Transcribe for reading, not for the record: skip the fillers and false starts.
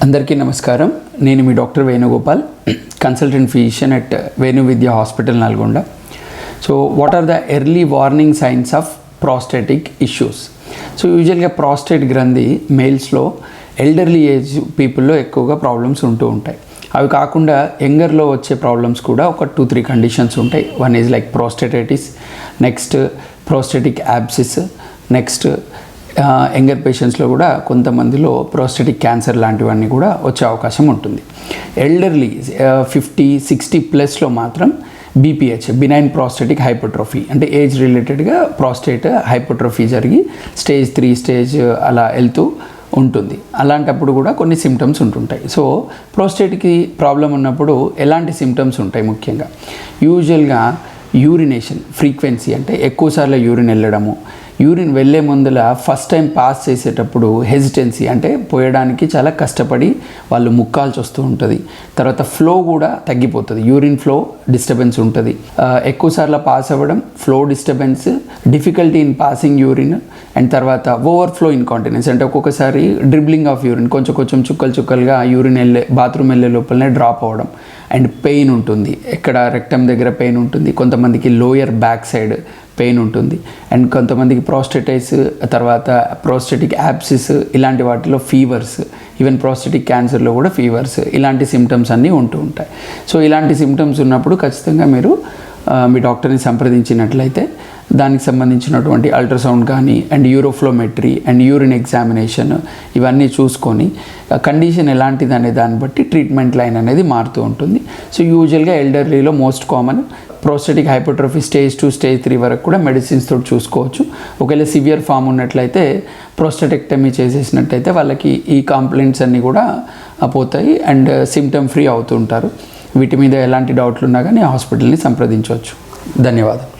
అందరికీ నమస్కారం. నేను మీ doctor Venugopal, consultant physician at Venu Vidya hospital Nalgonda. So what are the early warning signs of prostatic issues? So యూజువల్గా prostate గ్రంథి మేల్స్లో ఎల్డర్లీ ఏజ్ పీపుల్లో ఎక్కువగా ప్రాబ్లమ్స్ ఉంటూ ఉంటాయి. అవి కాకుండా యంగర్లో వచ్చే ప్రాబ్లమ్స్ కూడా ఒక 2-3 కండిషన్స్ ఉంటాయి. One is like prostatitis, next prostatic abscess, next younger పేషెంట్స్లో కూడా కొంతమందిలో ప్రోస్టేటిక్ క్యాన్సర్ లాంటివన్నీ కూడా వచ్చే అవకాశం ఉంటుంది. ఎల్డర్లీ 50-60+ మాత్రం బీపీహెచ్, బినైన్ ప్రాస్టేటిక్ హైపర్ట్రోఫీ, అంటే ఏజ్ రిలేటెడ్గా ప్రాస్టేట్ హైపర్ట్రోఫీ జరిగి స్టేజ్ 3 స్టేజ్ అలా వెళ్తూ ఉంటుంది. అలాంటప్పుడు కూడా కొన్ని సిమ్టమ్స్ ఉంటుంటాయి. సో ప్రోస్టేట్కి ప్రాబ్లం ఉన్నప్పుడు ఎలాంటి సిమ్టమ్స్ ఉంటాయి? ముఖ్యంగా యూజువల్గా యూరినేషన్ ఫ్రీక్వెన్సీ, అంటే ఎక్కువసార్లు యూరిన్ వెళ్ళడము, యూరిన్ వెళ్ళే ముందల ఫస్ట్ టైం పాస్ చేసేటప్పుడు హెజిటెన్సీ, అంటే పోయడానికి చాలా కష్టపడి వాళ్ళు ముక్కాల్సి వస్తూ ఉంటుంది. తర్వాత ఫ్లో కూడా తగ్గిపోతుంది, యూరిన్ ఫ్లో డిస్టర్బెన్స్ ఉంటుంది. ఎక్కువసార్లు పాస్ అవ్వడం, flow disturbance, difficulty in passing urine, and తర్వాత ఓవర్ఫ్లో ఇన్కాంటినెన్స్, అంటే ఒక్కొక్కసారి డ్రిబ్లింగ్ ఆఫ్ యూరిన్, కొంచెం చుక్కలుగా యూరిన్ బాత్రూమ్ వెళ్ళే లోపలనే డ్రాప్ అవ్వడం, అండ్ పెయిన్ ఉంటుంది. ఎక్కడ రెక్టమ్ దగ్గర పెయిన్ ఉంటుంది, కొంతమందికి లోయర్ బ్యాక్ సైడ్ పెయిన్ ఉంటుంది, అండ్ కొంతమందికి ప్రోస్టేటైటిస్, తర్వాత ప్రోస్టేటిక్ యాబ్సిస్, ఇలాంటి వాటిలో ఫీవర్స్, ఈవెన్ ప్రోస్టేటిక్ క్యాన్సర్లో కూడా ఫీవర్స్, ఇలాంటి సిమ్టమ్స్ అన్నీ ఉంటూ ఉంటాయి. సో ఇలాంటి సిమ్టమ్స్ ఉన్నప్పుడు ఖచ్చితంగా మీరు మీ డాక్టర్ని సంప్రదించినట్లయితే దానికి సంబంధించినటువంటి అల్ట్రాసౌండ్ కానీ, and uroflowmetry, and urine examination, ఇవన్నీ చూసుకొని కండిషన్ ఎలాంటిది అనే దాన్ని బట్టి ట్రీట్మెంట్ లైన్ అనేది మారుతూ ఉంటుంది. సో యూజువల్గా ఎల్డర్లీలో most common prostatic hypertrophy stage 2 stage 3 వరకు కూడా మెడిసిన్స్ తోటి చూసుకోవచ్చు. ఒకవేళ సివియర్ ఫామ్ ఉన్నట్లయితే ప్రోస్టేటెక్టమీ చేసేసినట్టయితే వాళ్ళకి ఈ కంప్లైంట్స్ అన్నీ కూడా పోతాయి అండ్ సిమ్టమ్ ఫ్రీ అవుతూ ఉంటారు. వీటి మీద ఎలాంటి డౌట్లు ఉన్నా కానీ హాస్పిటల్ని సంప్రదించవచ్చు. ధన్యవాదాలు.